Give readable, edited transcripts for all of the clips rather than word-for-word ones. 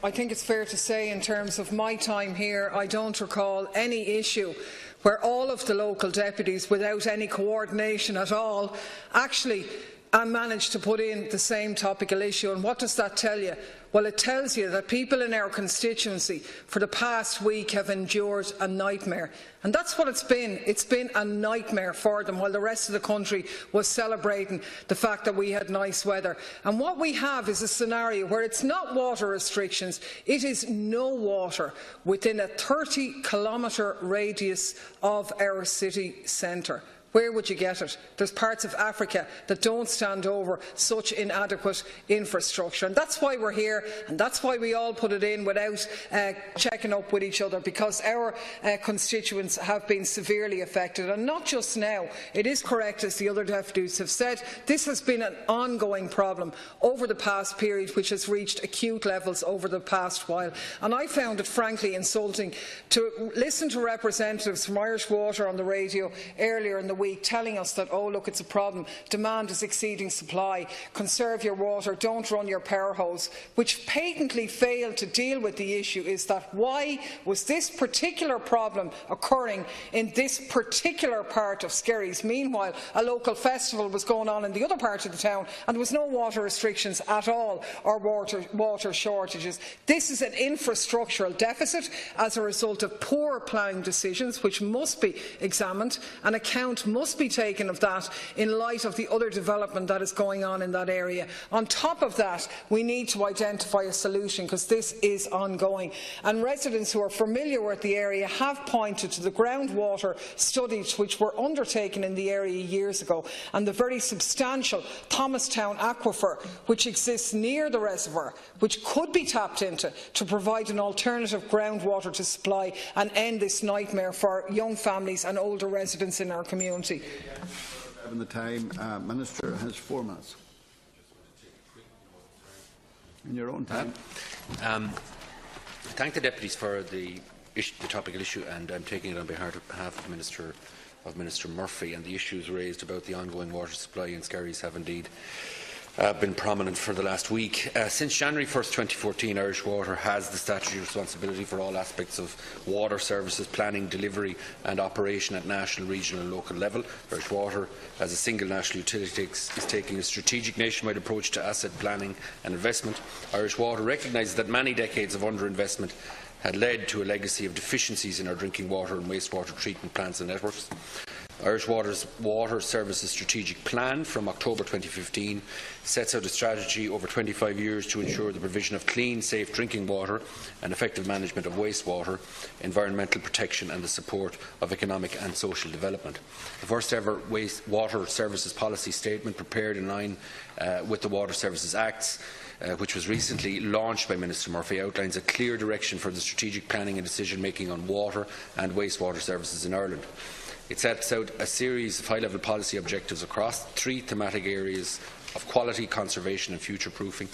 I think it's fair to say, in terms of my time here, I don't recall any issue where all of the local deputies, without any coordination at all, actually managed to put in the same topical issue. And what does that tell you? Well, it tells you that people in our constituency for the past week have endured a nightmare. And that's what it's been. It's been a nightmare for them while the rest of the country was celebrating the fact that we had nice weather. And what we have is a scenario where it's not water restrictions, it is no water within a 30-kilometre radius of our city centre. Where would you get it? There's parts of Africa that don't stand over such inadequate infrastructure. And that's why we're here, and that's why we all put it in without checking up with each other, because our constituents have been severely affected. And not just now. It is correct, as the other deputies have said, this has been an ongoing problem over the past period, which has reached acute levels over the past while. And I found it frankly insulting to listen to representatives from Irish Water on the radio earlier in the week telling us that, oh look, it's a problem, demand is exceeding supply, conserve your water, don't run your power hose, which patently failed to deal with the issue. Is that why was this particular problem occurring in this particular part of Skerries? Meanwhile, a local festival was going on in the other part of the town and there was no water restrictions at all or water shortages. This is an infrastructural deficit as a result of poor planning decisions, which must be examined, and account must be taken of that in light of the other development that is going on in that area. On top of that, we need to identify a solution, because this is ongoing. And residents who are familiar with the area have pointed to the groundwater studies which were undertaken in the area years ago, and the very substantial Thomastown aquifer which exists near the reservoir, which could be tapped into to provide an alternative groundwater to supply and end this nightmare for young families and older residents in our community. Given the time, Minister has 4 minutes. In your own time. Thank the deputies for the topical issue, and I'm taking it on behalf of Minister Murphy. And the issues raised about the ongoing water supply in Skerries have indeed been prominent for the last week. Since January 1, 2014, Irish Water has the statutory responsibility for all aspects of water services, planning, delivery and operation at national, regional and local level. Irish Water, as a single national utility, is taking a strategic nationwide approach to asset planning and investment. Irish Water recognises that many decades of underinvestment had led to a legacy of deficiencies in our drinking water and wastewater treatment plants and networks. Irish Water's Water Services Strategic Plan from October 2015 sets out a strategy over 25 years to ensure the provision of clean, safe drinking water and effective management of wastewater, environmental protection and the support of economic and social development. The first ever Water Services Policy Statement, prepared in line with the Water Services Acts, which was recently launched by Minister Murphy, outlines a clear direction for the strategic planning and decision making on water and wastewater services in Ireland. It sets out a series of high-level policy objectives across 3 thematic areas of quality, conservation and future-proofing,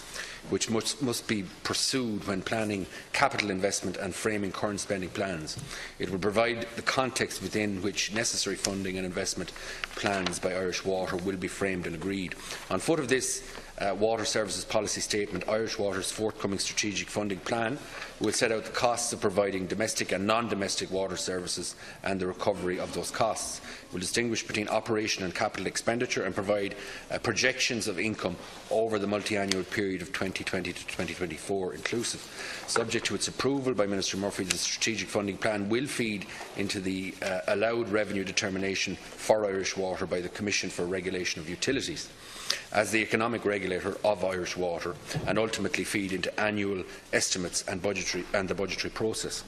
which must be pursued when planning capital investment and framing current spending plans. It will provide the context within which necessary funding and investment plans by Irish Water will be framed and agreed. On foot of this Water Services Policy Statement, Irish Water's forthcoming strategic funding plan will set out the costs of providing domestic and non-domestic water services and the recovery of those costs. It will distinguish between operation and capital expenditure and provide projections of income over the multi-annual period of 2020 to 2024 inclusive. Subject to its approval by Minister Murphy, the strategic funding plan will feed into the allowed revenue determination for Irish Water by the Commission for Regulation of Utilities, as the economic regulator of Irish Water, and ultimately feed into annual estimates and the budgetary process.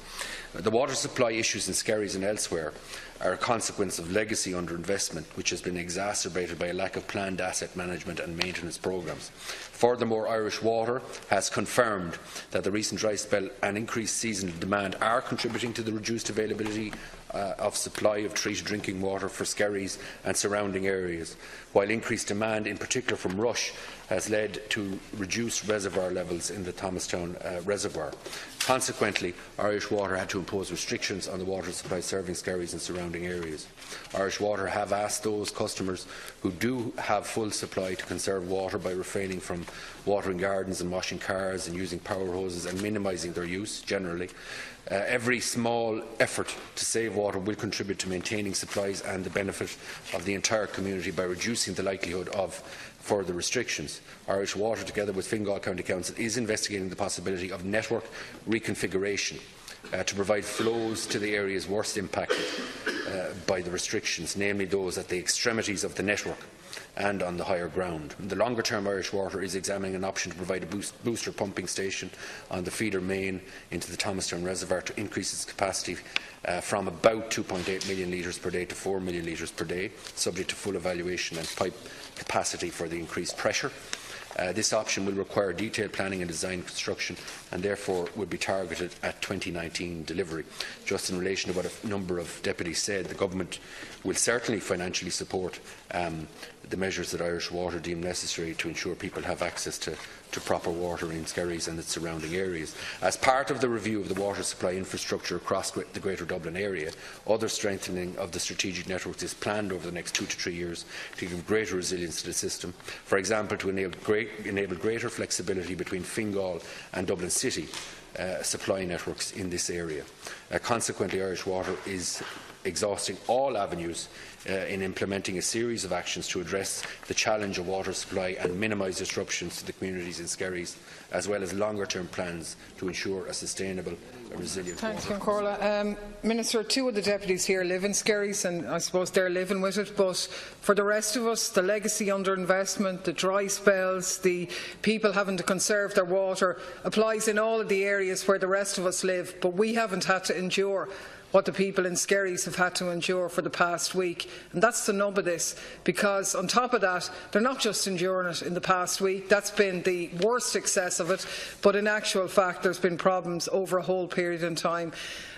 The water supply issues in Skerries and elsewhere are a consequence of legacy underinvestment, which has been exacerbated by a lack of planned asset management and maintenance programmes. Furthermore, Irish Water has confirmed that the recent dry spell and increased seasonal demand are contributing to the reduced availability of supply of treated drinking water for Skerries and surrounding areas, while increased demand, in particular from Rush, has led to reduced reservoir levels in the Thomastown reservoir. Consequently, Irish Water had to impose restrictions on the water supply serving Skerries and surrounding surrounding areas. Irish Water have asked those customers who do have full supply to conserve water by refraining from watering gardens and washing cars and using power hoses and minimising their use generally. Every small effort to save water will contribute to maintaining supplies and the benefit of the entire community by reducing the likelihood of further restrictions. Irish Water, together with Fingal County Council, is investigating the possibility of network reconfiguration to provide flows to the areas worst impacted by the restrictions, namely those at the extremities of the network and on the higher ground. In the longer term, Irish Water is examining an option to provide a booster pumping station on the feeder main into the Thomastown Reservoir to increase its capacity from about 2.8 million litres per day to 4 million litres per day, subject to full evaluation and pipe capacity for the increased pressure. This option will require detailed planning and design construction and therefore would be targeted at 2019 delivery. Just in relation to what a number of deputies said, the Government will certainly financially support the measures that Irish Water deem necessary to ensure people have access to proper water in Skerries and its surrounding areas. As part of the review of the water supply infrastructure across the Greater Dublin area, other strengthening of the strategic networks is planned over the next 2 to 3 years to give greater resilience to the system. For example, to enable greater flexibility between Fingal and Dublin City supply networks in this area. Consequently, Irish Water is exhausting all avenues in implementing a series of actions to address the challenge of water supply and minimise disruptions to the communities in Skerries, as well as longer-term plans to ensure a sustainable, resilient Thanks, water. Concorla. Minister, 2 of the deputies here live in Skerries, and I suppose they're living with it, but for the rest of us, the legacy underinvestment, the dry spells, the people having to conserve their water applies in all of the areas where the rest of us live, but we haven't had to endure what the people in Skerries have had to endure for the past week. And that's the nub of this, because on top of that, they're not just enduring it in the past week. That's been the worst excess of it, but in actual fact there's been problems over a whole period in time.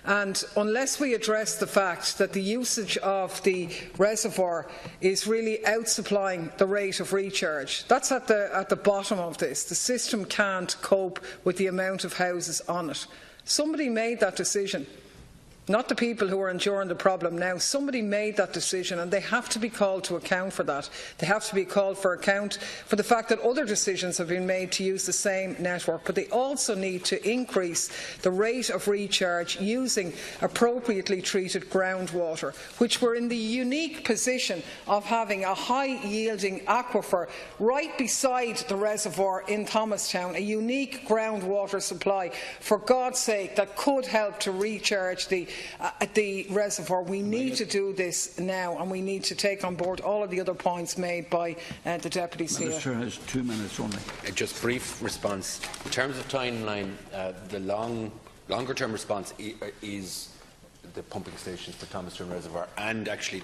And unless we address the fact that the usage of the reservoir is really outsupplying the rate of recharge, that's at the bottom of this. The system can't cope with the amount of houses on it. Somebody made that decision. Not the people who are enduring the problem now. Somebody made that decision and they have to be called to account for that. They have to be called for account for the fact that other decisions have been made to use the same network, but they also need to increase the rate of recharge using appropriately treated groundwater, which we're in the unique position of having a high-yielding aquifer right beside the reservoir in Thomastown, a unique groundwater supply, for God's sake, that could help to recharge the reservoir. We need to do this now, and we need to take on board all of the other points made by the deputies here. Minister has 2 minutes only. Just brief response. In terms of timeline, the longer-term response is the pumping stations for Thomastown Reservoir and actually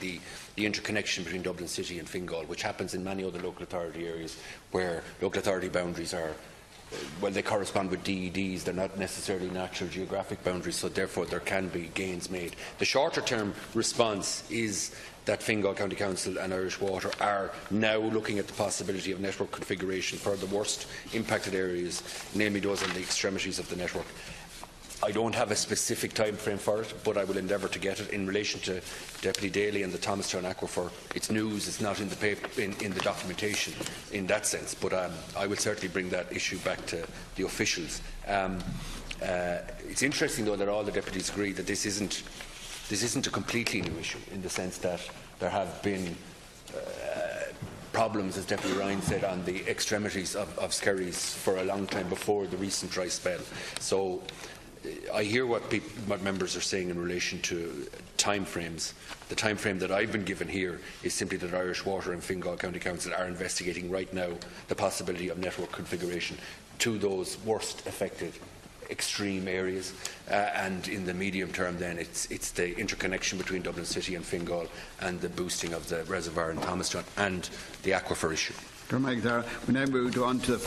the interconnection between Dublin City and Fingal, which happens in many other local authority areas where local authority boundaries are, well, they correspond with DEDs. They're not necessarily natural geographic boundaries, so therefore there can be gains made. The shorter-term response is that Fingal County Council and Irish Water are now looking at the possibility of network configuration for the worst impacted areas, namely those on the extremities of the network. I don't have a specific time frame for it, but I will endeavour to get it. In relation to Deputy Daly and the Thomastown Aquifer, it's news, it's not in the paper, in the documentation in that sense, but I will certainly bring that issue back to the officials. It's interesting, though, that all the deputies agree that this isn't a completely new issue, in the sense that there have been problems, as Deputy Ryan said, on the extremities of Skerries for a long time before the recent dry spell. So I hear what members are saying in relation to timeframes. The timeframe that I've been given here is simply that Irish Water and Fingal County Council are investigating right now the possibility of network configuration to those worst affected extreme areas, and in the medium term then it's the interconnection between Dublin City and Fingal and the boosting of the reservoir in Thomastown and the aquifer issue. We now move on to the